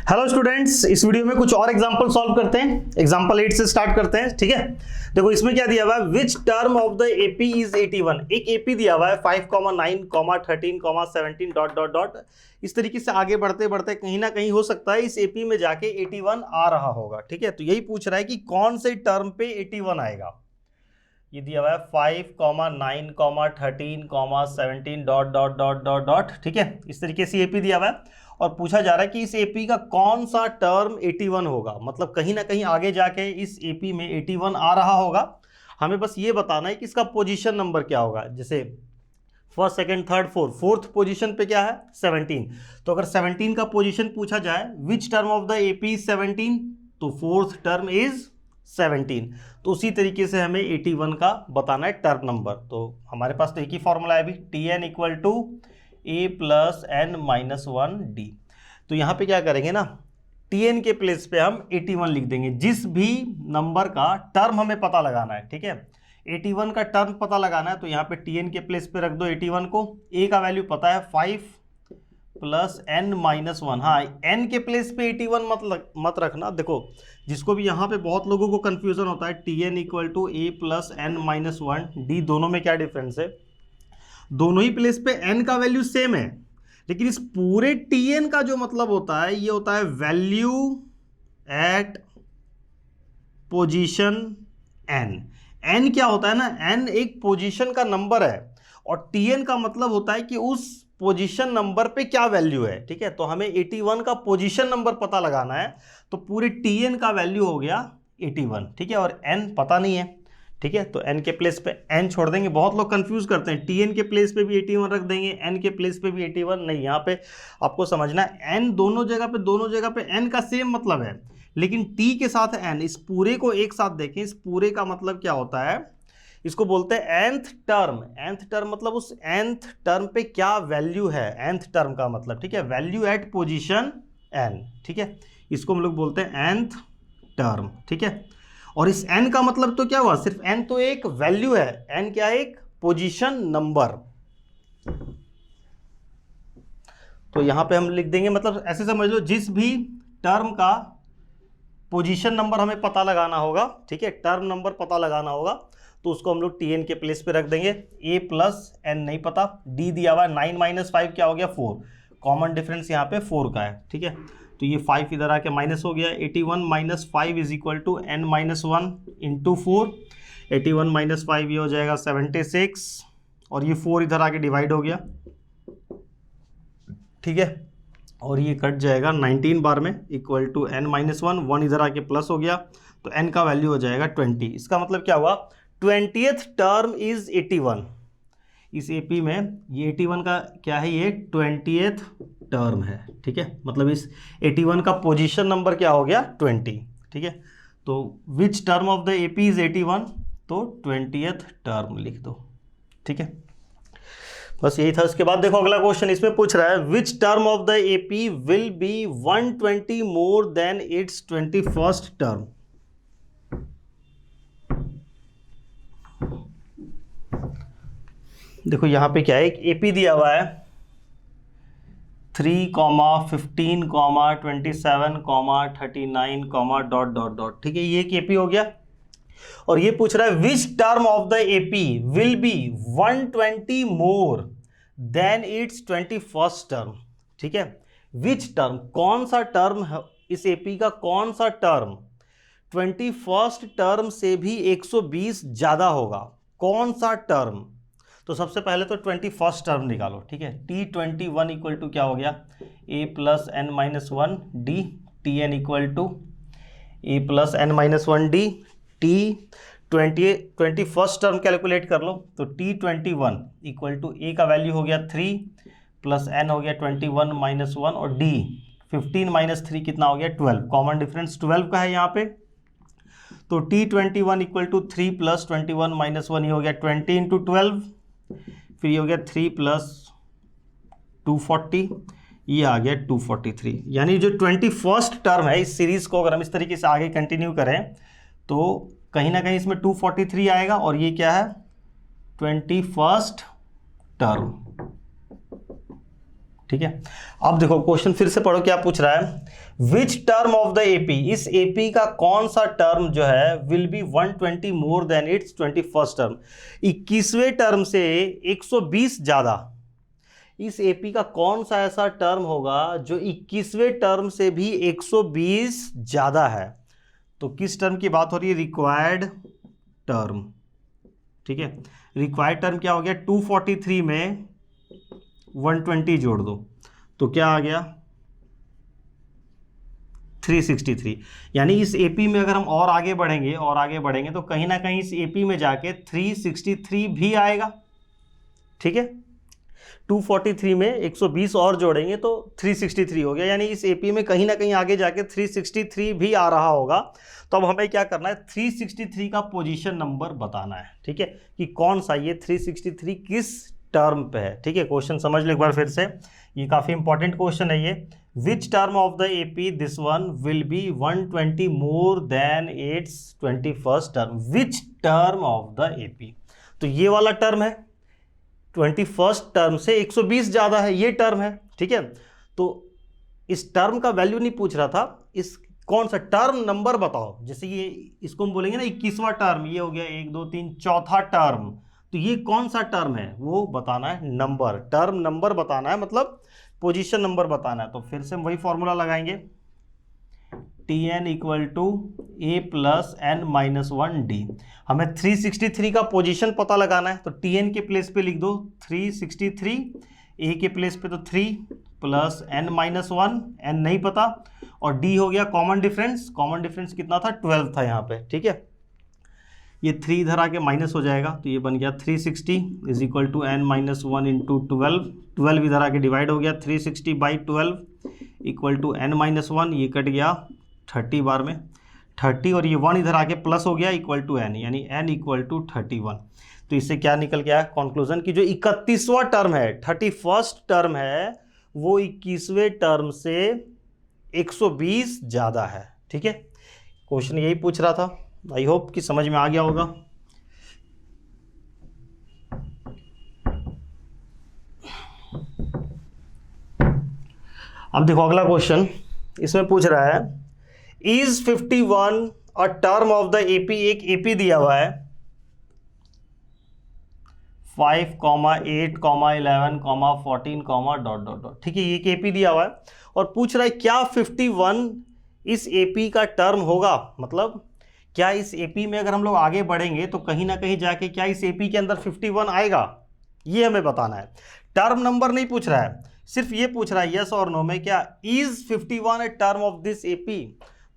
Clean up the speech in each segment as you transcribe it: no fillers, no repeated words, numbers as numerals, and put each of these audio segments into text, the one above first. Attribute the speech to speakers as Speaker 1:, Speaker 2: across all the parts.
Speaker 1: Hello students, इस video में कुछ और एग्जांपल सॉल्व करते हैं। एग्जांपल 8 से स्टार्ट करते हैं, ठीक है। देखो इसमें क्या दिया हुआ है, which term of the AP is 81। एक एपी दिया हुआ है 5, 9, 13, 17 डॉट डॉट डॉट। इस तरीके से आगे बढ़ते बढ़ते कहीं ना कहीं हो सकता है इस एपी में जाके 81 आ रहा होगा, ठीक है। तो यही पूछ रहा है कि कौन से टर्म पे 81 आएगा। ये दिया हुआ है 5, 9, 13, 17 dot dot dot dot dot, ठीक है। इस तरीके से एपी दिया हुआ है और पूछा जा रहा है कि इस एपी का कौन सा टर्म 81 होगा। मतलब कहीं ना कहीं आगे जाके इस एपी में 81 आ रहा होगा। हमें बस ये बताना है कि इसका पोजीशन नंबर क्या होगा। जैसे first, second, third, fourth position पे क्या है 17। तो अगर 17 का पोजीशन पूछा जाए, विच term of the AP is 17, तो फोर्थ टर्म इज 17। तो उसी तरीके से हमें 81 का बताना है टर्म नंबर। तो हमारे पास तो एक ही फॉर्मूला है अभी, t n equal to a plus n minus 1 d. तो यहाँ पे क्या करेंगे ना, टी एन के प्लेस पे हम 81 लिख देंगे। जिस भी नंबर का टर्म हमें पता लगाना है, ठीक है, 81 का टर्म पता लगाना है, तो यहाँ पे टी एन के प्लेस पे रख दो 81 को। ए का वैल्यू पता है 5 प्लस एन माइनस 1। हाँ, एन के प्लेस पे 81 मत रखना। देखो जिसको भी यहाँ पे बहुत लोगों को कंफ्यूजन होता है, t n equal to a plus n minus 1 d, दोनों में क्या डिफरेंस है। दोनों ही प्लेस पे n का वैल्यू सेम है, लेकिन इस पूरे tn का जो मतलब होता है, ये होता है value at position n। n क्या होता है ना, n एक पोजीशन का नंबर है और tn का मतलब होता है कि उस पोजीशन नंबर पे क्या वैल्यू है, ठीक है। तो हमें 81 का पोजीशन नंबर पता लगाना है, तो पूरे tn का वैल्यू हो गया 81, ठीक है, और n पता नहीं है, ठीक है। तो n के प्लेस पे n छोड़ देंगे। बहुत लोग कंफ्यूज करते हैं, tn के प्लेस पे भी 81 रख देंगे, n के प्लेस पे भी 81। नहीं, यहाँ पे आपको समझना है n दोनों जगह पे n का सेम मतलब है, लेकिन t के साथ n। इस पूरे को एक साथ देखें, इस पूरे का मतलब क्या होता है, इसको बोलते हैं nth टर्म। nth टर्म मतलब उस nth टर्म पे क्या वैल्यू है, nth टर्म का मतलब, ठीक है, वैल्यू एट पोजीशन n, ठीक है। इसको हम लोग बोलते हैं nth टर्म, ठीक है। और इस n का मतलब तो क्या हुआ, सिर्फ n तो एक वैल्यू है, n क्या है, एक पोजीशन नंबर। तो यहां पे हम लिख देंगे, मतलब ऐसे समझ लो, जिस भी टर्म का पोजीशन नंबर हमें पता लगाना होगा, ठीक है, टर्म नंबर पता लगाना होगा, तो उसको हम लोग टी एन के प्लेस पे रख देंगे। a प्लस एन नहीं पता, d दिया हुआ है 9 माइनस 5 क्या हो गया 4। कॉमन डिफरेंस यहाँ पे 4 का है, ठीक है। तो ये 5 इधर आके माइनस हो गया। 81 minus 5 is equal to n minus 1 into 4। 81 minus 5 ये हो जाएगा 76, और ये 4 इधर आके डिवाइड हो गया, ठीक है, और ये कट जाएगा 19 बार में, इक्वल टू n माइनस 1, 1 इधर आके प्लस हो गया, तो n का वैल्यू हो जाएगा 20। इसका मतलब क्या हुआ, 20th टर्म इज 81। इस एपी में ये 81 का क्या है, ये 20th टर्म है, ठीक है। मतलब इस 81 का पोजीशन नंबर क्या हो गया 20, ठीक है। तो विच term of the AP is 81, तो 20th टर्म लिख दो, ठीक है। बस यही था। उसके बाद देखो अगला क्वेश्चन इसमें पूछ रहा है, which term of the AP will be 120 more than its 21st term. देखो यहाँ पे क्या है, एक एपी दिया हुआ है 3, 15, 27, 39, डॉट डॉट डॉट, ठीक है, ये एक एपी हो गया। और ये पूछ रहा है which term of the AP will be 120 more than its 21st term, ठीक है। विच टर्म, कौन सा टर्म है इस एपी का, कौन सा टर्म 21st टर्म से भी 120 ज्यादा होगा, कौन सा टर्म। तो सबसे पहले तो 21st टर्म निकालो, ठीक है। T21 इक्वल टू क्या हो गया, a plus n minus 1 d, t n equal to a plus n minus 1 d. T21st term calculate कर लो, तो T21 इक्वल टू a का वैल्यू हो गया 3 प्लस n हो गया 21 माइनस 1, और d 15 माइनस 3 कितना हो गया 12। कॉमन डिफरेंस 12 का है यहाँ पे। तो T21 equal to 3 plus 21 minus 1, ये हो गया 20 इंटू 12, फिर ये हो गया 3 प्लस 240, ये आ गया 243। यानी जो 21st टर्म है इस सीरीज को अगर हम इस तरीके से आगे कंटिन्यू करें, तो कहीं ना कहीं इसमें 243 आएगा, और ये क्या है 21st टर्म, ठीक है। अब देखो क्वेश्चन फिर से पढ़ो, क्या पूछ रहा है, which term of the AP, इस एपी का कौन सा टर्म जो है will be 120 more than its 21st term, 21वें टर्म से 120 ज्यादा। इस एपी का कौन सा ऐसा टर्म होगा जो 21वें टर्म से भी 120 ज्यादा है। तो किस टर्म की बात हो रही है, रिक्वायर्ड टर्म। ठीक है, रिक्वायर्ड टर्म क्या हो गया, 243 में 120 जोड़ दो तो क्या आ गया 363। यानी इस एपी में अगर हम और आगे बढ़ेंगे तो कहीं ना कहीं इस एपी में जाके 363 भी आएगा। ठीक है, 243 में 120 और जोड़ेंगे तो 363 हो गया, यानी इस एपी में कहीं ना कहीं आगे जाके 363 भी आ रहा होगा। तो अब हमें क्या करना है, 363 का पोजीशन नंबर बताना है। ठीक है, कि कौन सा ये 363 किस टर्म पे है। ठीक है, क्वेश्चन समझ लो एक बार फिर से, ये काफी इंपॉर्टेंट क्वेश्चन है ये। विच term of the AP this one will be 120 more than its 21st term, which term of the AP. तो ये वाला टर्म है, 21st टर्म से 120 ज्यादा है, ये टर्म है। ठीक है, तो इस टर्म का वैल्यू नहीं पूछ रहा था, इस कौन सा टर्म नंबर बताओ। जैसे ये इसको हम बोलेंगे ना 21वां टर्म, ये हो गया 1 2 3 चौथा टर्म, तो ये कौन सा टर्म है वो बताना है, नंबर, टर्म नंबर बताना है, मतलब पोजीशन नंबर बताना है। तो फिर से हम वही फॉर्मूला लगाएंगे, Tn equal to a plus n minus 1 d. हमें 363 का पोजीशन पता लगाना है, तो Tn के प्लेस पे लिख दो 363, ए के प्लेस पे तो 3 प्लस एन माइनस 1, एन नहीं पता, और डी हो गया कॉमन डिफरेंस, कॉमन डिफरेंस कितना था 12 था यहाँ पे। ठीक है, ये 3 इधर आके माइनस हो जाएगा, तो ये बन गया 360 is equal to n minus 1 into 12 इधर आके डिवाइड हो गया, 360 by 12 equal to n minus 1, ये कट गया 30 बार में 30, और ये 1 इधर आके प्लस हो गया इक्वल टू एन, यानी एन इक्वल टू 31। तो इससे क्या निकल गया कंक्लूजन की जो 31वां टर्म है, 31st टर्म है, वो 21वें टर्म से 120 ज़्यादा है। ठीक है, क्वेश्चन यही पूछ रहा था, आई होप कि समझ में आ गया होगा। अब देखो अगला क्वेश्चन, इसमें पूछ रहा है is 51 a term of the AP, एक एपी दिया हुआ है 5, 8, 11, 14, डॉट डॉट डॉट। ठीक है, ये एक एपी दिया हुआ है और पूछ रहा है क्या 51 इस एपी का टर्म होगा, मतलब क्या इस एपी में अगर हम लोग आगे बढ़ेंगे तो कहीं ना कहीं जाके क्या इस एपी के अंदर 51 आएगा, ये हमें बताना है। टर्म नंबर नहीं पूछ रहा है, सिर्फ ये पूछ रहा है यस और नो में, क्या is 51 a term of this AP.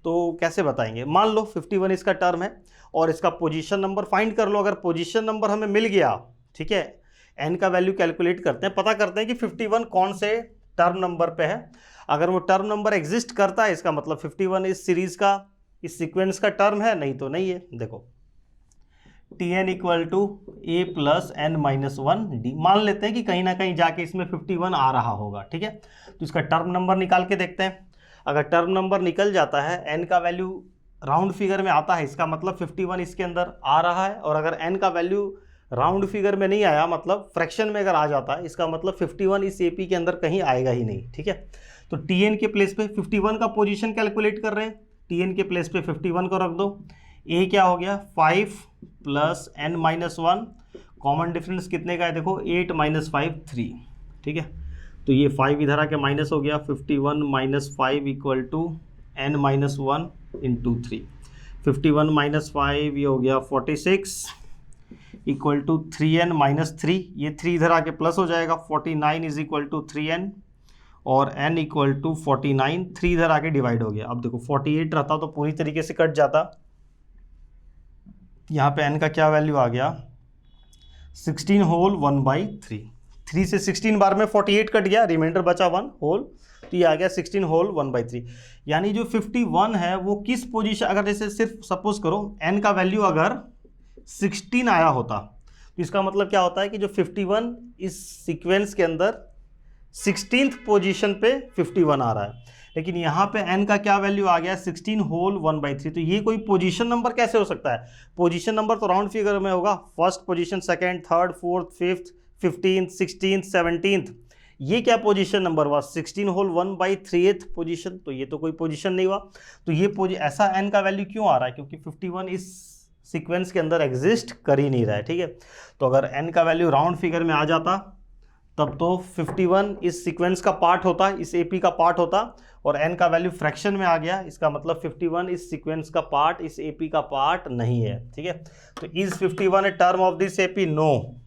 Speaker 1: तो कैसे बताएंगे, मान लो 51 इसका टर्म है और इसका पोजीशन नंबर फाइंड कर लो। अगर पोजीशन नंबर हमें मिल गया, ठीक है, एन का वैल्यू कैलकुलेट करते हैं, पता करते हैं कि 51 कौन से टर्म नंबर पे है। अगर वो टर्म नंबर एग्जिस्ट करता है, इसका मतलब 51 इस सीरीज का, इस सीक्वेंस का टर्म है, नहीं तो नहीं है। देखो Tn equal to a plus n minus 1 d, मान लेते हैं कि कहीं ना कहीं जाके इसमें 51 आ रहा होगा। ठीक है, तो इसका टर्म नंबर निकाल के देखते हैं। अगर टर्म नंबर निकल जाता है, एन का वैल्यू राउंड फिगर में आता है, इसका मतलब 51 इसके अंदर आ रहा है। और अगर एन का वैल्यू राउंड फिगर में नहीं आया, मतलब फ्रैक्शन में अगर आ जाता है, इसका मतलब 51 इस एपी के अंदर कहीं आएगा ही नहीं। ठीक है, तो Tn के प्लेस पे 51 का पोजीशन कैलकुलेट कर रहे हैं, Tn के प्लेस पे 51 को रख दो। ए क्या हो गया 5 plus n minus 1, common difference कितने का है देखो 8 माइनस 5 3। ठीक है, तो ये 5 इधर आके माइनस हो गया, 51 minus 5 equal to n minus 1 into 3। 51 minus 5 ये हो गया 46 इक्वल टू 3n माइनस 3, ये 3 इधर आके प्लस हो जाएगा, 49 इज इक्वल टू 3n और n इक्वल टू 49, 3 इधर आके डिवाइड हो गया। अब देखो 48 रहता तो पूरी तरीके से कट जाता, यहाँ पे n का क्या वैल्यू आ गया 16 होल 1/3, 3 से 16 बार में 48 कट गया, रिमाइंडर बचा 1 होल, तो ये आ गया 16 होल 1/3। यानी जो 51 है वो किस पोजीशन, अगर जैसे सिर्फ सपोज करो n का वैल्यू अगर 16 आया होता, तो इसका मतलब क्या होता है कि जो 51 इस सीक्वेंस के अंदर 16th पोजीशन पे 51 आ रहा है, लेकिन यहाँ पे n का क्या वैल्यू आ गया 16 होल 1/3। तो ये कोई पोजीशन नंबर कैसे हो सकता है, पोजीशन नंबर तो राउंड फिगर में होगा, first position, second, third, fourth, fifth, 15th, 16th, 17th, ये क्या पोजीशन नंबर हुआ, 16 होल 1/3 पोजीशन, तो ये तो कोई पोजीशन नहीं हुआ। तो ये ऐसा n का वैल्यू क्यों आ रहा है, क्योंकि 51 इस सीक्वेंस के अंदर एग्जिस्ट कर ही नहीं रहा है, ठीक है। तो अगर n का वैल्यू राउंड फिगर में आ जाता तब तो 51 इस सीक्वेंस का पार्ट होता, इस एपी का पार्ट होता, और n का वैल्यू फ्रैक्शन में आ गया, इसका मतलब 51 इस सीक्वेंस का पार्ट, इस एपी का पार्ट नहीं है, ठीक है। तो is 51 a term of this AP, no,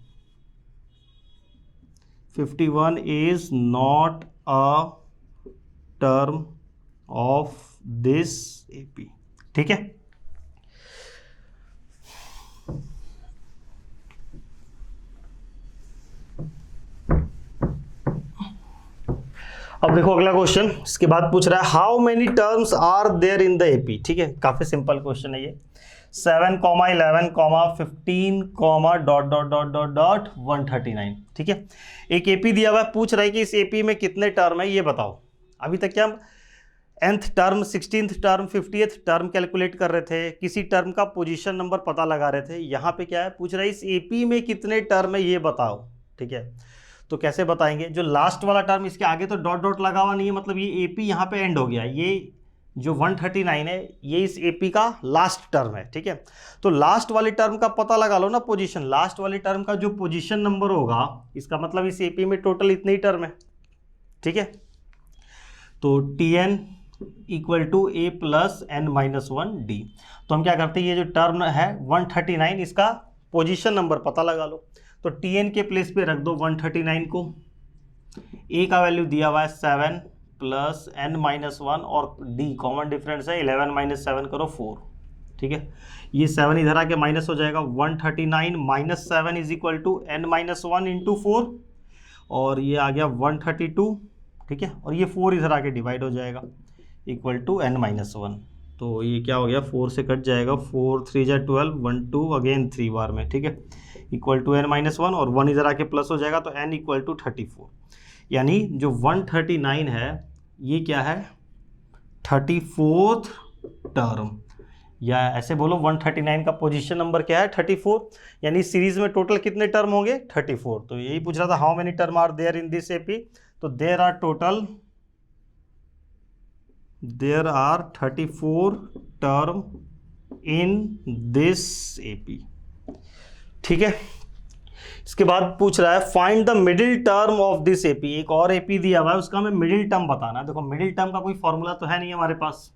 Speaker 1: 51 is not a term of this AP, ठीक है। अब देखो अगला क्वेश्चन, इसके बाद पूछ रहा है how many terms are there in the AP, ठीक है। काफी सिंपल क्वेश्चन है ये, 7, 11, 15, dot dot dot dot dot 139, ठीक है। एक एपी दिया हुआ है, पूछ रहा है कि इस एपी में कितने टर्म है ये बताओ। अभी तक क्या हम nth term, 16th term, 50th term calculate कर रहे थे, किसी टर्म का पोजीशन नंबर पता लगा रहे थे। यहाँ पे क्या है, पूछ रहा है इस एपी में कितने टर्म है ये बताओ, ठीक है। तो कैसे बताएंगे, जो लास्ट वाला टर्म, इसके आगे तो डॉट डॉट लगा हुआ नहीं है, मतलब ये एपी यहाँ पे एंड हो गया, ये जो 139 है ये इस एपी का लास्ट टर्म है, ठीक है। तो लास्ट वाली टर्म का पता लगा लो ना पोजीशन, लास्ट वाली टर्म का जो पोजीशन नंबर होगा, इसका मतलब इस एपी में टोटल इतने ही टर्म है, ठीक है। तो Tn equal to a plus n-1d। तो हम क्या करते हैं, ये जो टर्म है 139, इसका पोजीशन नंबर पता लगा लो। तो Tn के प्लेस पे रख दो 139 को, a का वैल्यू दिया हुआ है 7 प्लस n-1 और d कॉमन डिफरेंस है 11 माइनस 7 करो 4, ठीक है। ये 7 इधर आके माइनस हो जाएगा, 139 minus 7 is equal to n-1 into 4, और ये आ गया 132, ठीक है। और ये 4 इधर आके डिवाइड हो जाएगा इक्वल टू n-1। तो ये क्या हो गया, 4 से कट जाएगा, 4 3 जा 12, 1 2 अगेन 3 बार में, ठीक है, इक्वल टू n-1, और 1 इधर आके प्लस हो जाएगा, तो n इक्वल टू 34। यानी जो 139 है ये क्या है, 34th टर्म, या ऐसे बोलो 139 का पोजीशन नंबर क्या है, 34। यानी सीरीज में टोटल कितने टर्म होंगे, 34। तो यही पूछ रहा था how many term are there in this AP. तो there are 34 term in this AP, ठीक है। इसके बाद पूछ रहा है find the middle term of this AP. एक और एपी दिया हुआ है, उसका हमें मिडिल टर्म बताना है। देखो मिडिल टर्म का कोई फॉर्मूला तो है नहीं हमारे पास।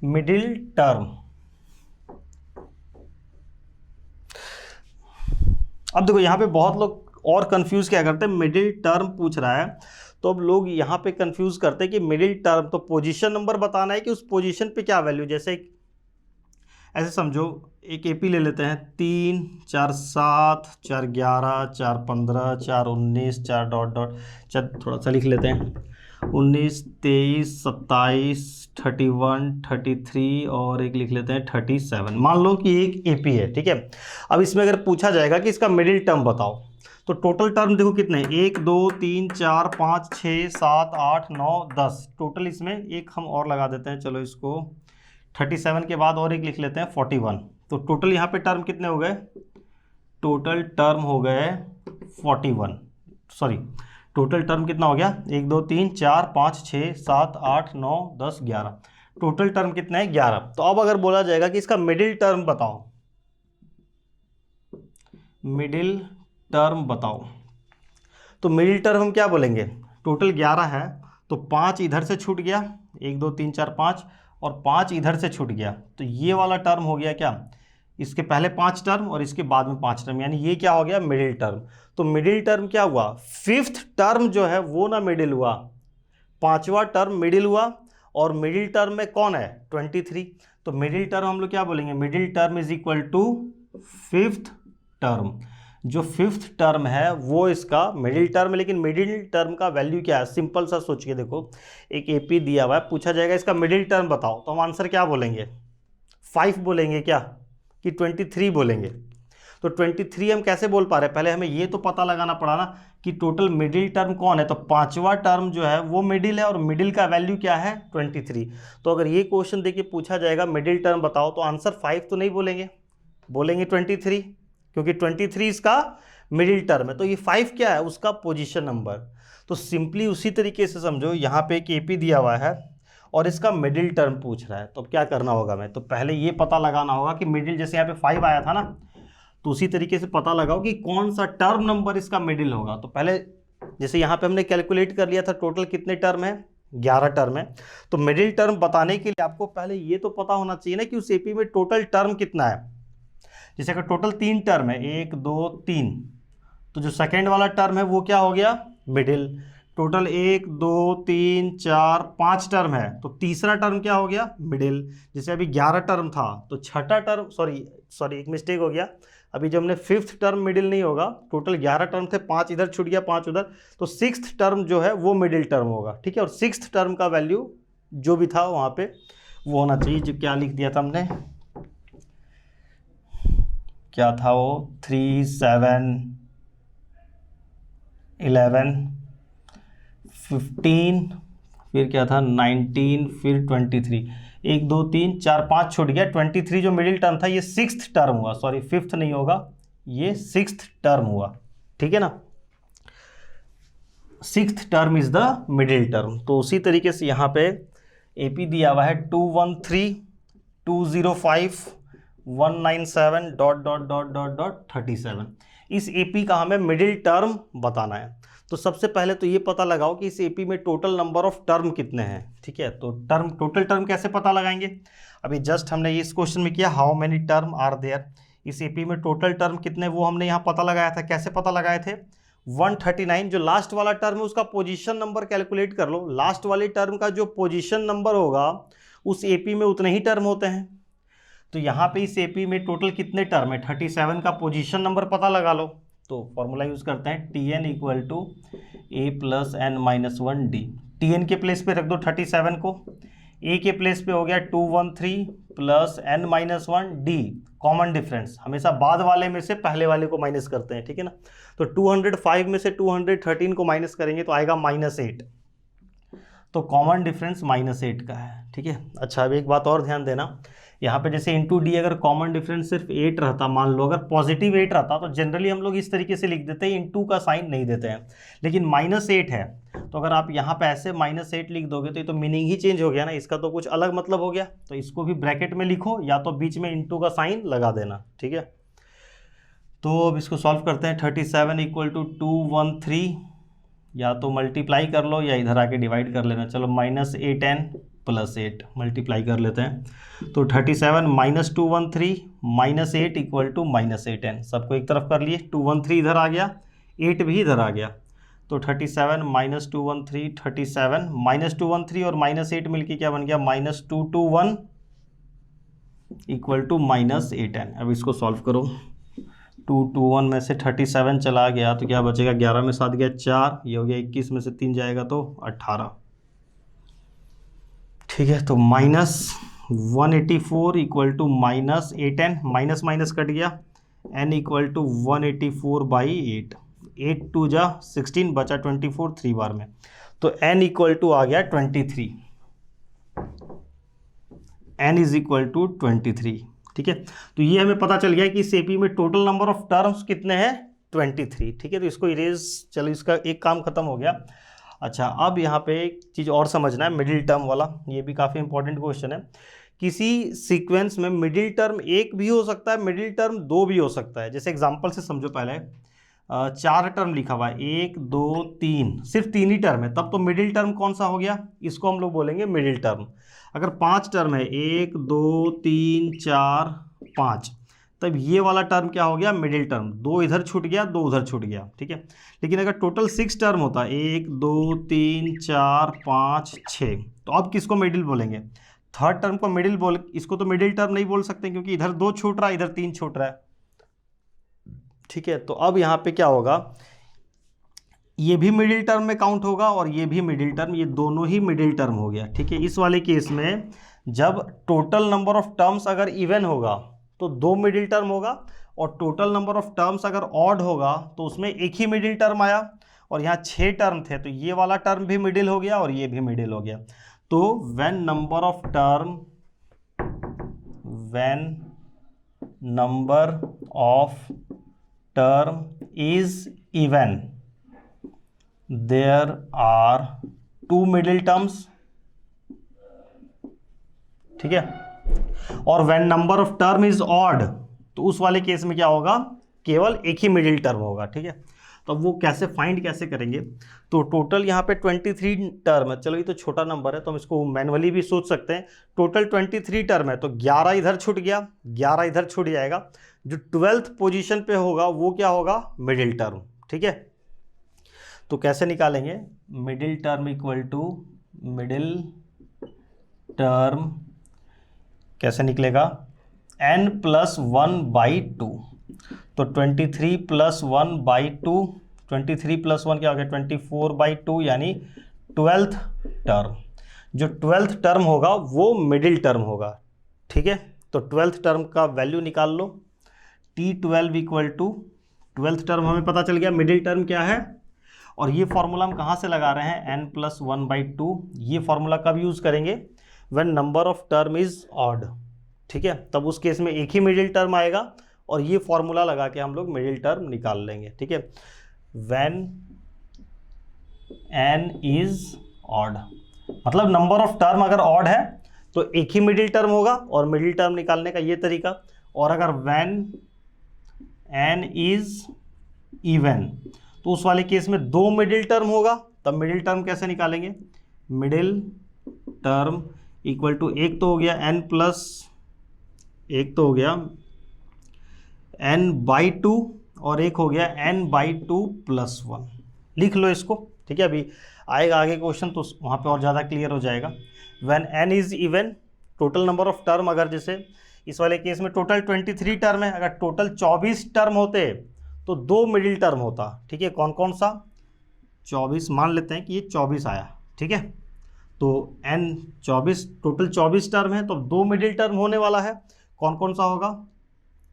Speaker 1: मिडिल टर्म, अब देखो यहाँ पे बहुत लोग और कंफ्यूज क्या करते हैं, मिडिल टर्म पूछ रहा है तो अब लोग यहाँ पे कंफ्यूज करते हैं कि मिडिल टर्म तो पोजीशन नंबर बताना है कि उस पोजीशन पे क्या वैल्यू। जैसे ऐसे समझो, एक एपी ले लेते हैं, 3 4 7 4 11 4 15 4 19 4 डॉट डॉट, चल थोड़ा सा लिख लेते हैं, 19 23 27 31 33 और एक लिख लेते हैं 37। मान लो कि एक एपी है, ठीक है। अब इसमें अगर पूछा जाएगा कि इसका मिडिल टर्म बताओ, तो टोटल टर्म देखो कितने, 1 2 3 4 5 6 7 8 9 10, टोटल इसमें एक हम और लगा देते हैं, चलो इसको 37 के बाद और एक लिख लेते हैं 41। तो टोटल यहाँ पे टर्म कितने हो गए, टोटल टर्म हो गए 41, सॉरी टोटल टर्म कितना हो गया, 1 2 3 4 5 6 7 8 9 10 11, टोटल टर्म कितना है 11। तो अब अगर बोला जाएगा कि इसका मिडिल टर्म बताओ, मिडिल टर्म बताओ, तो मिडिल टर्म हम क्या बोलेंगे, टोटल 11 है तो 5 इधर से छूट गया, 1 2 3 4 5, और 5 इधर से छूट गया, तो ये वाला टर्म हो गया क्या, इसके पहले 5 टर्म और इसके बाद में 5 टर्म, यानी ये क्या हो गया मिडिल टर्म। तो मिडिल टर्म क्या हुआ, 5th टर्म जो है वो ना मिडिल हुआ, 5वां टर्म मिडिल हुआ, और मिडिल टर्म में कौन है 23। तो मिडिल टर्म हम लोग क्या बोलेंगे, middle term is equal to 5th term. जो 5th टर्म है वो इसका मिडिल टर्म है। लेकिन मिडिल टर्म का वैल्यू क्या है, सिंपल सा सोच के देखो, एक एपी दिया हुआ है, पूछा जाएगा इसका मिडिल टर्म बताओ, तो हम आंसर क्या बोलेंगे, 5 बोलेंगे क्या कि 23 बोलेंगे। तो 23 हम कैसे बोल पा रहे हैं, पहले हमें ये तो पता लगाना पड़ा ना कि टोटल मिडिल टर्म कौन है। तो 5वां टर्म जो है वो मिडिल है, और मिडिल का वैल्यू क्या है 23। तो अगर ये क्वेश्चन देखिए पूछा जाएगा मिडिल टर्म बताओ, तो आंसर 5 तो नहीं बोलेंगे, बोलेंगे 23, क्योंकि 23 इसका मिडिल टर्म है, तो ये 5 क्या है, उसका पोजीशन नंबर। तो सिंपली उसी तरीके से समझो, यहाँ पे एक एपी दिया हुआ है और इसका मिडिल टर्म पूछ रहा है, तो अब क्या करना होगा, मैं तो पहले ये पता लगाना होगा कि मिडिल, जैसे यहाँ पे 5 आया था ना, तो उसी तरीके से पता लगाओ कि कौन सा टर्म नंबर इसका मिडिल होगा। तो पहले जैसे यहाँ पे हमने कैलकुलेट कर लिया था टोटल कितने टर्म है, 11 टर्म है। तो मिडिल टर्म बताने के लिए आपको पहले ये तो पता होना चाहिए ना कि उस एपी में टोटल टर्म कितना है। जैसे अगर टोटल 3 टर्म है, 1 2 3, तो जो सेकेंड वाला टर्म है वो क्या हो गया, मिडिल। टोटल 1 2 3 4 5 टर्म है, तो तीसरा टर्म क्या हो गया, मिडिल। जैसे अभी 11 टर्म था, तो छठा टर्म, सॉरी एक मिस्टेक हो गया, अभी जब हमने 5th टर्म मिडिल नहीं होगा, टोटल 11 टर्म थे, 5 इधर छूट गया 5 उधर, तो 6th टर्म जो है वो मिडिल टर्म होगा, ठीक है। और 6th टर्म का वैल्यू जो भी था वहाँ पे वो होना चाहिए, जो क्या लिख दिया था हमने, क्या था वो, 3 7 11 15, फिर क्या था 19, फिर 23, 1 2 3 4 5 छूट गया, 23 जो मिडिल टर्म था, ये 6th टर्म हुआ, सॉरी 5th नहीं होगा, ये 6th टर्म हुआ, ठीक है ना। 6th term is the middle term. तो उसी तरीके से यहाँ पे एपी दिया हुआ है 213 205 197 dot dot dot dot dot 37। इस एपी का हमें मिडिल टर्म बताना है। तो सबसे पहले तो ये पता लगाओ कि इस एपी में टोटल नंबर ऑफ टर्म कितने हैं, ठीक है। तो टोटल टर्म कैसे पता लगाएंगे, अभी जस्ट हमने इस क्वेश्चन में किया, how many term are there. इस एपी में टोटल टर्म कितने वो हमने यहाँ पता लगाया था। कैसे पता लगाए थे, 139 जो लास्ट वाला टर्म है उसका पोजीशन नंबर कैलकुलेट कर लो। लास्ट वाले टर्म का जो पोजीशन नंबर होगा उस एपी में उतने ही टर्म होते हैं। तो यहाँ पे इस एपी में टोटल कितने टर्म है, 37 का पोजीशन नंबर पता लगा लो। तो फॉर्मूला यूज करते हैं, Tn equal to a plus n minus 1 d. Tn के प्लेस पे रख दो 37 को, a के प्लेस पे हो गया 213 plus n minus 1 d. Common difference हमेशा बाद वाले में से पहले वाले को माइनस करते हैं, ठीक है ना। तो 205 में से 213 को माइनस करेंगे तो आएगा -8, तो कॉमन डिफरेंस -8 का है, ठीक है। अच्छा, अब एक बात और ध्यान देना, यहाँ पे जैसे इंटू डी अगर कॉमन डिफरेंस सिर्फ 8 रहता, मान लो अगर पॉजिटिव 8 रहता तो जनरली हम लोग इस तरीके से लिख देते हैं, इंटू का साइन नहीं देते हैं। लेकिन -8 है, तो अगर आप यहाँ पे ऐसे -8 लिख दोगे तो ये तो मीनिंग ही चेंज हो गया ना, इसका तो कुछ अलग मतलब हो गया। तो इसको भी ब्रैकेट में लिखो या तो बीच में इंटू का साइन लगा देना, ठीक है। तो अब इसको सॉल्व करते हैं। 37 इक्वल टू 213, या तो मल्टीप्लाई कर लो या इधर आके डिवाइड कर लेना। चलो -8n प्लस 8 मल्टीप्लाई कर लेते हैं। तो 37 माइनस 213 -8 इक्वल टू -8n, सबको एक तरफ कर लिए। 213 इधर आ गया, 8 भी इधर आ गया, तो 37 माइनस 213 37 -213 और -8 मिलके क्या बन गया, -221 इक्वल टू -8n। अब इसको सॉल्व करो। 221 में से 37 चला गया तो क्या बचेगा, 11 में 7 गया 4, ये हो गया 21 में से 3 जाएगा तो 18, ठीक है। तो -184 equal to -8n, minus minus cut गया, n इक्वल टू 184/8, 8 2 जा 16, बचा 24 3 बार में, तो n इक्वल टू आ गया 23, n इज इक्वल टू 23, ठीक है। तो ये हमें पता चल गया कि इस एपी में टोटल नंबर ऑफ टर्म्स कितने हैं, 23, ठीक है। तो इसको इरेज, चलो इसका एक काम खत्म हो गया। अच्छा, अब यहाँ पे एक चीज़ और समझना है, मिडिल टर्म वाला, ये भी काफ़ी इंपॉर्टेंट क्वेश्चन है। किसी सीक्वेंस में मिडिल टर्म 1 भी हो सकता है, मिडिल टर्म 2 भी हो सकता है। जैसे एग्जांपल से समझो, पहले 4 टर्म लिखा हुआ है, 1 2 3, सिर्फ 3 ही टर्म है, तब तो मिडिल टर्म कौन सा हो गया, इसको हम लोग बोलेंगे मिडिल टर्म। अगर 5 टर्म है, 1 2 3 4 5, तब ये वाला टर्म क्या हो गया, मिडिल टर्म। 2 इधर छूट गया, 2 उधर छूट गया, ठीक है। लेकिन अगर टोटल 6 टर्म होता, 1 2 3 4 5 6, तो अब किसको मिडिल बोलेंगे, थर्ड टर्म को मिडिल बोल, इसको तो मिडिल टर्म नहीं बोल सकते क्योंकि इधर 2 छूट रहा है, इधर 3 छूट रहा है, ठीक है। तो अब यहाँ पे क्या होगा, ये भी मिडिल टर्म में काउंट होगा और ये भी मिडिल टर्म, ये दोनों ही मिडिल टर्म हो गया, ठीक है। इस वाले केस में जब टोटल नंबर ऑफ टर्म्स अगर इवन होगा तो 2 मिडिल टर्म होगा, और टोटल नंबर ऑफ टर्म्स अगर ऑड होगा तो उसमें एक ही मिडिल टर्म आया, और यहाँ 6 टर्म थे तो ये वाला टर्म भी मिडिल हो गया और ये भी मिडिल हो गया। तो when number of term is even, there are two middle terms, ठीक है। और when number of term is odd, तो उस वाले केस में क्या होगा, केवल एक ही मिडिल टर्म होगा, ठीक है। तो अब वो कैसे फाइंड कैसे करेंगे, तो टोटल यहाँ पे 23 टर्म है, चलो ये तो छोटा नंबर है तो हम इसको मैनुअली भी सोच सकते हैं। टोटल 23 टर्म है तो 11 इधर छूट गया, 11 इधर छूट जाएगा, जो 12th पोजीशन पे होगा वो क्या होगा, मिडिल टर्म, ठीक है। तो कैसे निकालेंगे, middle term equal to middle term कैसे निकलेगा, n + 1/2, तो 23 + 1/2, 23 + 1 क्या हो गया 24/2, यानी 12th टर्म। जो 12th टर्म होगा वो मिडिल टर्म होगा, ठीक है। तो 12th टर्म का वैल्यू निकाल लो, T12 equal to 12th term हमें पता चल गया मिडिल टर्म क्या है। और ये फॉर्मूला हम कहाँ से लगा रहे हैं, n + 1/2। ये फॉर्मूला कब यूज़ करेंगे, when number of term is odd, ठीक है। तब उस केस में एक ही मिडिल टर्म आएगा और ये फॉर्मूला लगा के हम लोग मिडिल टर्म निकाल लेंगे, ठीक है। व्हेन n इज ऑड, मतलब नंबर ऑफ टर्म अगर ऑड है तो एक ही मिडिल टर्म होगा और मिडिल टर्म निकालने का ये तरीका। और अगर व्हेन n इज इवन, तो उस वाले केस में दो मिडिल टर्म होगा, तब मिडिल टर्म कैसे निकालेंगे, मिडिल टर्म इक्वल टू एक तो हो गया n प्लस एक तो हो गया n/2 और एक हो गया n/2 + 1। लिख लो इसको, ठीक है। अभी आएगा आगे क्वेश्चन तो वहाँ पे और ज़्यादा क्लियर हो जाएगा। When n is even, total number of term, अगर जैसे इस वाले केस में टोटल 23 टर्म है, अगर टोटल 24 टर्म होते तो दो मिडिल टर्म होता, ठीक है। कौन कौन सा, 24, मान लेते हैं कि ये 24 आया, ठीक है। तो n 24, टोटल 24 टर्म है तो दो मिडिल टर्म होने वाला है, कौन कौन सा होगा,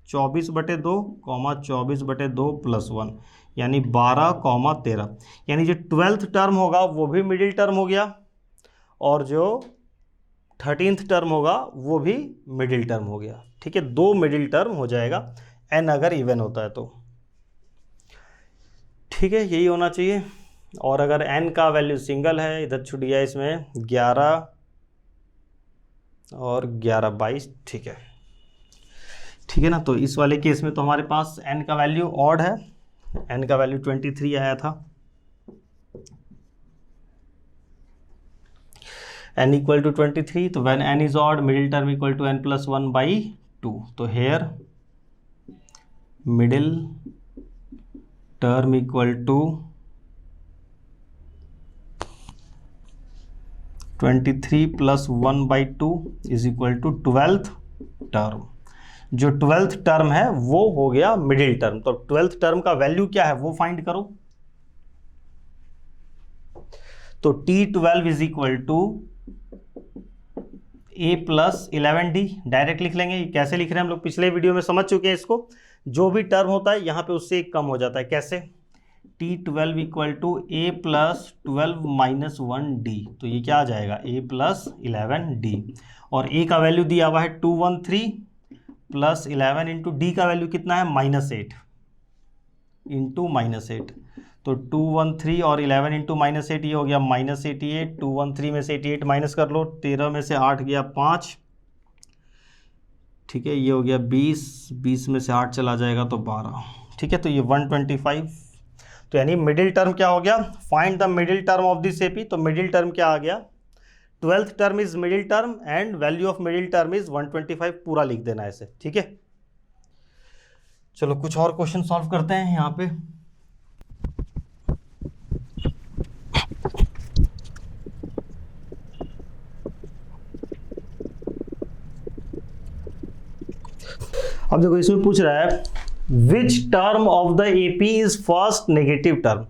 Speaker 1: 24/2, 24/2 + 1, यानी 12, 13, यानी जो 12th टर्म होगा वो भी मिडिल टर्म हो गया और जो 13th टर्म होगा वो भी मिडिल टर्म हो गया, ठीक है। दो मिडिल टर्म हो जाएगा n अगर इवन होता है तो, ठीक है, यही होना चाहिए। और अगर n का वैल्यू सिंगल है, इधर छूट गया इसमें 11 और 11 22, ठीक है, ठीक है ना। तो इस वाले केस में तो हमारे पास n का वैल्यू ऑड है, n का वैल्यू 23 आया था, n इक्वल टू 23, तो when n is odd middle term equal to n + 1/2, तो here middle term equal to 23 + 1/2 is equal to 12th term. जो 12th टर्म है वो हो गया मिडिल टर्म, तो 12th टर्म का वैल्यू क्या है वो फाइंड करो। तो T12 is equal to A + 11D, direct लिख लेंगे। कैसे लिख रहे हैं हम लोग पिछले वीडियो में समझ चुके हैं इसको, जो भी टर्म होता है यहाँ पे उससे एक कम हो जाता है। कैसे, T12 equal to A + 12 - 1D, तो ये क्या आ जाएगा, A + 11D, और A का वैल्यू दिया हुआ है 213 + 11 इंटू D का वैल्यू कितना है, -8 इंटू -8, तो 213 और 11 इंटू -8, ये हो गया -88। 213 में से 88 माइनस कर लो, 13 में से 8 गया 5, ठीक है, ये हो गया 20, 20 में से 8 चला जाएगा तो 12, ठीक है। तो ये 125, तो यानी मिडिल टर्म क्या हो गया, find the middle term of this AP. तो मिडिल टर्म क्या आ गया, 12th term is middle term and value of middle term is 125, पूरा लिख देना ऐसे, ठीक है। चलो कुछ और क्वेश्चन सॉल्व करते हैं यहाँ पे। अब देखो इसमें पूछ रहा है which term of the AP is first negative term.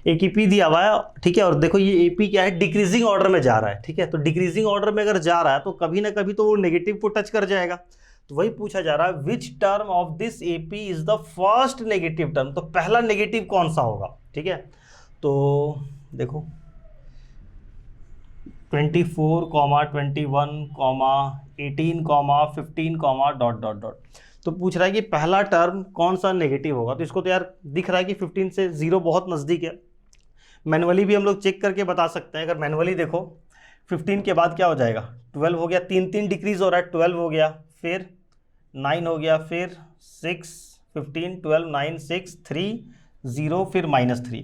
Speaker 1: एक एपी दिया हुआ है, ठीक है, और देखो ये एपी क्या है, डिक्रीजिंग ऑर्डर में जा रहा है, ठीक है। तो डिक्रीजिंग ऑर्डर में अगर जा रहा है तो कभी ना कभी तो वो नेगेटिव को टच कर जाएगा। तो वही पूछा जा रहा है which term of this AP is the first negative term, तो पहला नेगेटिव कौन सा होगा, ठीक है। तो देखो 24, 21, 18, 15, ... तो पूछ रहा है कि पहला टर्म कौन सा नेगेटिव होगा। तो इसको तो यार दिख रहा है कि 15 से 0 बहुत नज़दीक है, मैनुअली भी हम लोग चेक करके बता सकते हैं। अगर मैनुअली देखो 15 के बाद क्या हो जाएगा, 12 हो गया, 3 डिक्रीज हो रहा है, 12 हो गया, फिर 9 हो गया, फिर 6, 15, 12, 9, 6, 3, 0, फिर -3।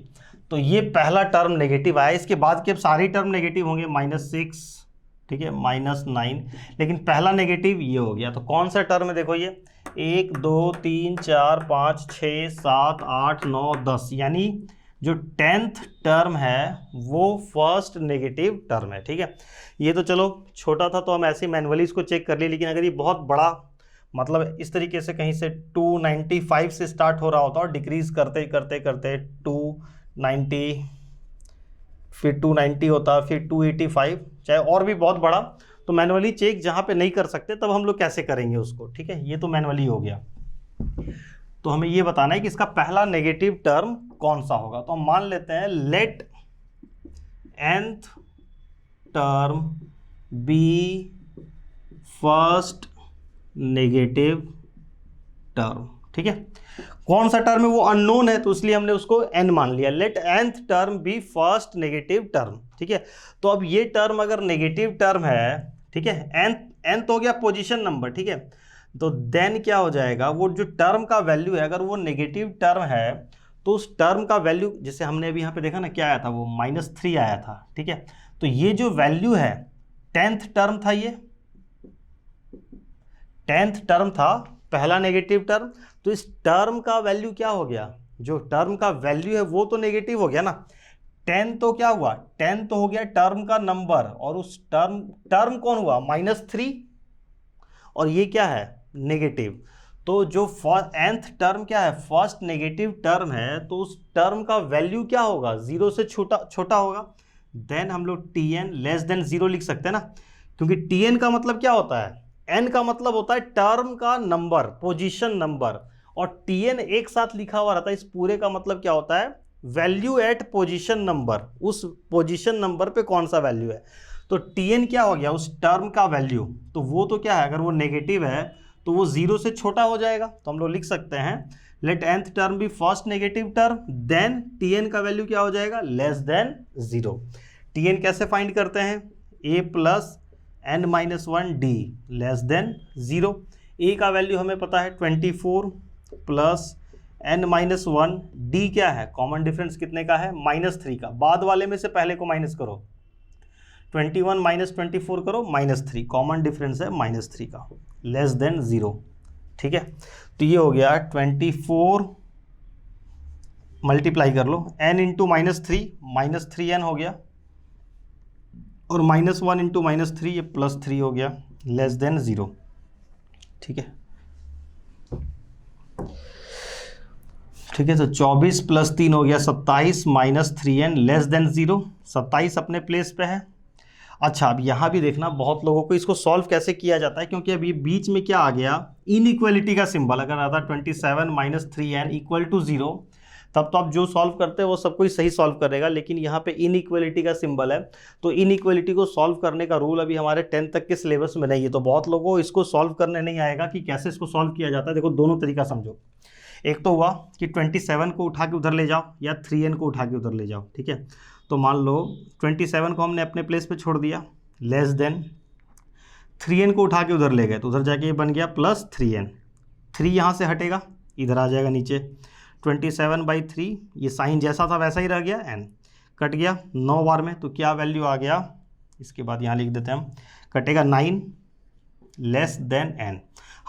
Speaker 1: तो ये पहला टर्म नेगेटिव आया। इसके बाद के सारे टर्म नेगेटिव होंगे, -6, ठीक है, -9, लेकिन पहला नेगेटिव ये हो गया। तो कौन सा टर्म है देखो, ये 1, 2, 3, 4, 5, 6, 7, 8, 9, 10, यानी जो 10th टर्म है वो फर्स्ट नेगेटिव टर्म है। ठीक है, ये तो चलो छोटा था तो हम ऐसे मैनुअली इसको चेक कर लिए, लेकिन अगर ये बहुत बड़ा मतलब इस तरीके से कहीं से 295 से स्टार्ट हो रहा होता और डिक्रीज करते करते करते 290, फिर 290 होता, फिर 285, चाहे और भी बहुत बड़ा, तो मैनुअली चेक जहाँ पे नहीं कर सकते तब हम लोग कैसे करेंगे उसको। ठीक है, ये तो मैनुअली हो गया। तो हमें ये बताना है कि इसका पहला नेगेटिव टर्म कौन सा होगा। तो हम मान लेते हैं let nth term be first negative term. ठीक है, कौन सा टर्म है वो अननोन है, तो इसलिए हमने उसको n मान लिया। Let nth term be first negative term. ठीक है, तो अब ये टर्म अगर नेगेटिव टर्म है, ठीक है, nth हो गया पोजीशन नंबर। ठीक है, तो देन क्या हो जाएगा, वो जो टर्म का वैल्यू है अगर वो नेगेटिव टर्म है तो उस टर्म का वैल्यू, जैसे हमने अभी यहाँ पे देखा ना क्या आया था, वो -3 आया था। ठीक है, तो ये जो वैल्यू है 10th टर्म था, ये 10th टर्म था, पहला नेगेटिव टर्म। तो इस टर्म का वैल्यू क्या हो गया, जो टर्म का वैल्यू है वो तो नेगेटिव हो गया ना। 10 तो क्या हुआ, 10 तो हो गया टर्म का नंबर, और उस टर्म कौन हुआ, -3, और ये क्या है नेगेटिव। तो जो nth टर्म क्या है, फर्स्ट नेगेटिव टर्म है, तो उस टर्म का वैल्यू क्या होगा, 0 से छोटा होगा। देन हम लोग tn लेस देन 0 लिख सकते हैं ना, क्योंकि tn का मतलब क्या होता है, n का मतलब होता है टर्म का नंबर, पोजीशन नंबर, और tn एक साथ लिखा हुआ रहता है। इस पूरे का मतलब क्या होता है, वैल्यू एट पोजीशन नंबर, उस पोजीशन नंबर पे कौन सा वैल्यू है। तो tn क्या हो गया, उस टर्म का वैल्यू, तो वो तो क्या है, अगर वो नेगेटिव है तो वो 0 से छोटा हो जाएगा। तो हम लोग लिख सकते हैं let nth term be first negative term, then tn का वैल्यू क्या हो जाएगा, लेस देन 0। tn कैसे फाइंड करते हैं, a plus n-1 d less than 0। a का वैल्यू हमें पता है 24 प्लस n-1, d क्या है, कॉमन डिफरेंस कितने का है, -3 का। बाद वाले में से पहले को माइनस करो, 21 माइनस 24 करो, -3, कॉमन डिफरेंस है -3 का, लेस देन 0। ठीक है, तो ये हो गया 24 मल्टीप्लाई कर लो n इंटू -3, -3n हो गया, और -1 इंटू -3, ये +3 हो गया, लेस देन 0। ठीक है, ठीक है, तो 24 + 3 हो गया 27, -3n लेस देन 0। 27 अपने प्लेस पे है। अच्छा, अब यहाँ भी देखना, बहुत लोगों को इसको सॉल्व कैसे किया जाता है, क्योंकि अभी बीच में क्या आ गया, इनइक्वालिटी का सिंबल अगर आता 27 - 3n = 0, तब तो आप जो सॉल्व करते हैं वो सब कोई सही सॉल्व करेगा, लेकिन यहाँ पे इनइक्वालिटी का सिंबल है, तो इनइक्वालिटी को सॉल्व करने का रूल अभी हमारे 10th तक के सिलेबस में नहीं है। तो बहुत लोगों को इसको सॉल्व करने नहीं आएगा कि कैसे इसको सॉल्व किया जाता है। देखो दोनों तरीका समझो, एक तो हुआ कि 27 को उठा के उधर ले जाओ, या 3n को उठा के उधर ले जाओ। ठीक है, तो मान लो 27 को हमने अपने प्लेस पे छोड़ दिया, लेस देन 3n को उठा के उधर ले गए, तो उधर जाके ये बन गया +3n। 3 यहाँ से हटेगा, इधर आ जाएगा नीचे, 27/3, ये साइन जैसा था वैसा ही रह गया, n कट गया 9 बार में, तो क्या वैल्यू आ गया, इसके बाद यहाँ लिख देते हैं हम, कटेगा 9 लेस देन n।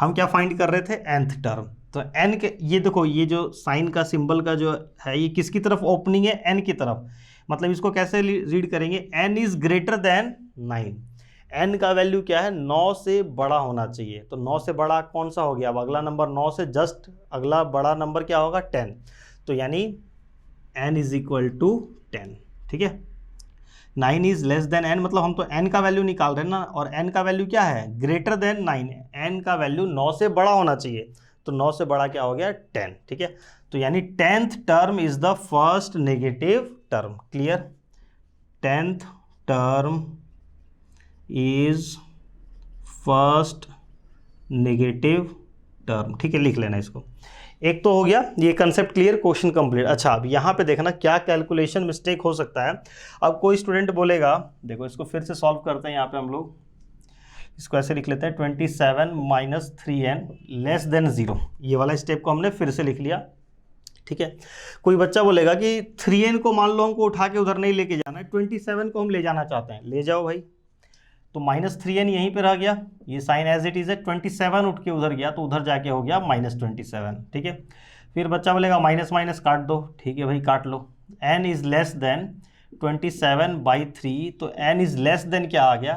Speaker 1: हम क्या फाइंड कर रहे थे, nth टर्म। तो n के, ये देखो ये जो साइन का सिंबल का जो है, ये किसकी तरफ ओपनिंग है, n की तरफ। मतलब इसको कैसे रीड करेंगे, n is greater than 9। n का वैल्यू क्या है, 9 से बड़ा होना चाहिए। तो 9 से बड़ा कौन सा हो गया, अब अगला नंबर 9 से जस्ट अगला बड़ा नंबर क्या होगा, 10। तो यानी n = 10। ठीक है, 9 इज लेस देन n, मतलब हम तो n का वैल्यू निकाल रहे हैं ना, और n का वैल्यू क्या है, ग्रेटर देन 9। n का वैल्यू 9 से बड़ा होना चाहिए, तो 9 से बड़ा क्या हो गया, 10। ठीक है, तो यानी 10th term is the first negative term. Clear, 10th term is first negative term, ठीक है, लिख लेना इसको। एक तो हो गया ये कंसेप्ट क्लियर, क्वेश्चन कंप्लीट। अच्छा अब यहाँ पे देखना क्या कैलकुलेशन मिस्टेक हो सकता है। अब कोई स्टूडेंट बोलेगा, देखो इसको फिर से सॉल्व करते हैं, यहाँ पे हम लोग इसको ऐसे लिख लेते हैं 27 माइनस 3n लेस देन 0, ये वाला स्टेप को हमने फिर से लिख लिया, ठीक है। कोई बच्चा बोलेगा कि 3n को मान लो हमको उठा के उधर नहीं लेके जाना है, 27 को हम ले जाना चाहते हैं, ले जाओ भाई। तो माइनस 3n यहीं पे रह गया, ये साइन एज इट इज है, 27 उठ के उधर गया तो उधर जाके हो गया -27, ठीक है। फिर बच्चा बोलेगा माइनस माइनस काट दो, ठीक है भाई काट लो। n इज लेस देन 27/3, तो n इज लेस देन क्या आ गया,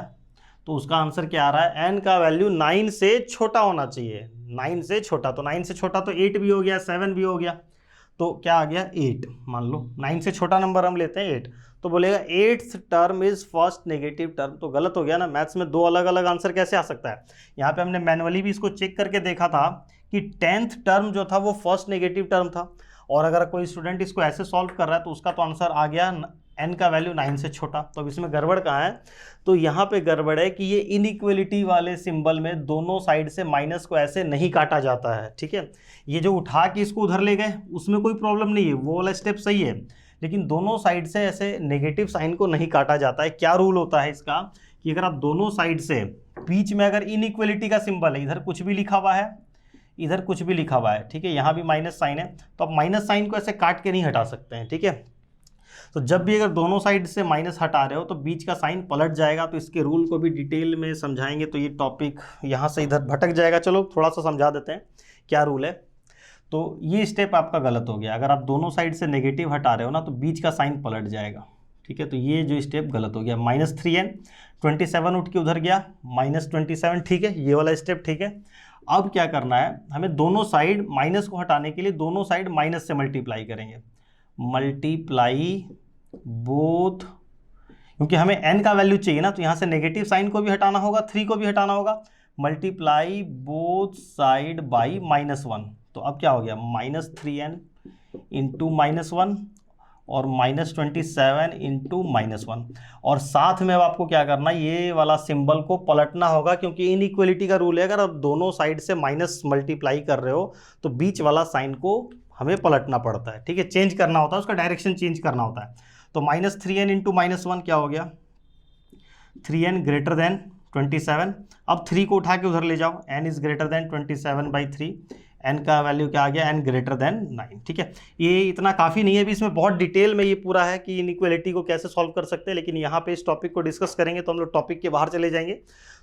Speaker 1: तो उसका आंसर क्या आ रहा है, n का वैल्यू 9 से छोटा होना चाहिए, 9 से छोटा, तो 9 से छोटा तो 8 भी हो गया, 7 भी हो गया, तो क्या आ गया 8, मान लो 9 से छोटा नंबर हम लेते हैं 8, तो बोलेगा 8th term is first negative term, तो गलत हो गया ना। मैथ्स में दो अलग अलग आंसर कैसे आ सकता है। यहाँ पे हमने मैनुअली भी इसको चेक करके देखा था कि 10th टर्म जो था वो फर्स्ट नेगेटिव टर्म था, और अगर कोई स्टूडेंट इसको ऐसे सॉल्व कर रहा है तो उसका तो आंसर आ गया n का वैल्यू 9 से छोटा। तो अब इसमें गड़बड़ कहाँ है, तो यहाँ पे गड़बड़ है कि ये इनइक्वलिटी वाले सिंबल में दोनों साइड से माइनस को ऐसे नहीं काटा जाता है, ठीक है। ये जो उठा के इसको उधर ले गए उसमें कोई प्रॉब्लम नहीं है, वो वाला स्टेप सही है, लेकिन दोनों साइड से ऐसे नेगेटिव साइन को नहीं काटा जाता है। क्या रूल होता है इसका कि अगर आप दोनों साइड से बीच में अगर इनइक्वलिटी का सिंबल है, इधर कुछ भी लिखा हुआ है, इधर कुछ भी लिखा हुआ है, ठीक है, यहाँ भी माइनस साइन है, तो आप माइनस साइन को ऐसे काट के नहीं हटा सकते हैं, ठीक है। तो जब भी अगर दोनों साइड से माइनस हटा रहे हो तो बीच का साइन पलट जाएगा, तो इसके रूल को भी डिटेल में समझाएंगे, तो ये टॉपिक यहाँ से इधर भटक जाएगा। चलो थोड़ा सा समझा देते हैं क्या रूल है। तो ये स्टेप आपका गलत हो गया, अगर आप दोनों साइड से नेगेटिव हटा रहे हो ना तो बीच का साइन पलट जाएगा, ठीक है। तो ये जो स्टेप गलत हो गया, -3n 27 उठ के उधर गया -27, ठीक है, ये वाला स्टेप ठीक है। अब क्या करना है, हमें दोनों साइड माइनस को हटाने के लिए दोनों साइड माइनस से मल्टीप्लाई करेंगे, मल्टीप्लाई बोथ, क्योंकि हमें n का वैल्यू चाहिए ना, तो यहाँ से नेगेटिव साइन को भी हटाना होगा, 3 को भी हटाना होगा, मल्टीप्लाई बोथ साइड बाई -1। तो अब क्या हो गया, -3n इंटू -1 और -27 इंटू -1, और साथ में अब आपको क्या करना है, ये वाला सिंबल को पलटना होगा, क्योंकि इनइक्वलिटी का रूल है, अगर आप दोनों साइड से माइनस मल्टीप्लाई कर रहे हो तो बीच वाला साइन को हमें पलटना पड़ता है, ठीक है, चेंज करना होता है, उसका डायरेक्शन चेंज करना होता है। तो -3n इंटू -1 क्या हो गया, 3n ग्रेटर देन 27। अब 3 को उठा के उधर ले जाओ, n is greater than 27/3, n का वैल्यू क्या आ गया, n ग्रेटर देन 9, ठीक है। ये इतना काफ़ी नहीं है, अभी इसमें बहुत डिटेल में ये पूरा है कि इनइक्वलिटी को कैसे सॉल्व कर सकते हैं, लेकिन यहाँ पे इस टॉपिक को डिस्कस करेंगे तो हम लोग टॉपिक के बाहर चले जाएंगे।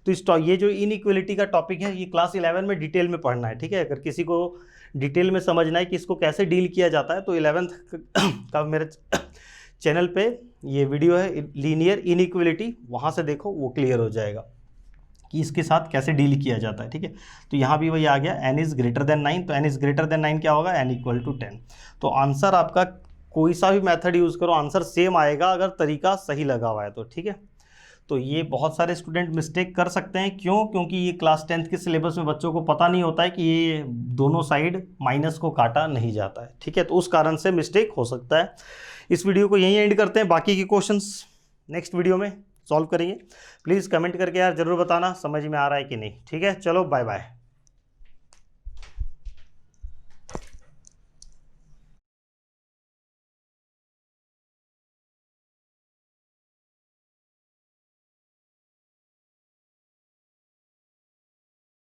Speaker 1: तो ये जो इनइक्वलिटी का टॉपिक है ये क्लास 11 में डिटेल में पढ़ना है, ठीक है। अगर किसी को डिटेल में समझना है कि इसको कैसे डील किया जाता है तो 11th का मेरे चैनल पे ये वीडियो है लीनियर इनइक्वलिटी, वहाँ से देखो, वो क्लियर हो जाएगा कि इसके साथ कैसे डील किया जाता है, ठीक है। तो यहाँ भी वही आ गया, n इज़ ग्रेटर देन 9, तो n इज़ ग्रेटर देन 9 क्या होगा, n इक्वल टू 10। तो आंसर आपका कोई सा भी मेथड यूज़ करो आंसर सेम आएगा, अगर तरीका सही लगा हुआ है तो, ठीक है। तो ये बहुत सारे स्टूडेंट मिस्टेक कर सकते हैं, क्यों, क्योंकि ये क्लास 10th के सिलेबस में बच्चों को पता नहीं होता है कि ये दोनों साइड माइनस को काटा नहीं जाता है, ठीक है। तो उस कारण से मिस्टेक हो सकता है। इस वीडियो को यहीं एंड करते हैं, बाकी के क्वेश्चंस नेक्स्ट वीडियो में सॉल्व करेंगे। प्लीज़ कमेंट करके यार ज़रूर बताना समझ में आ रहा है कि नहीं, ठीक है। चलो बाय बाय।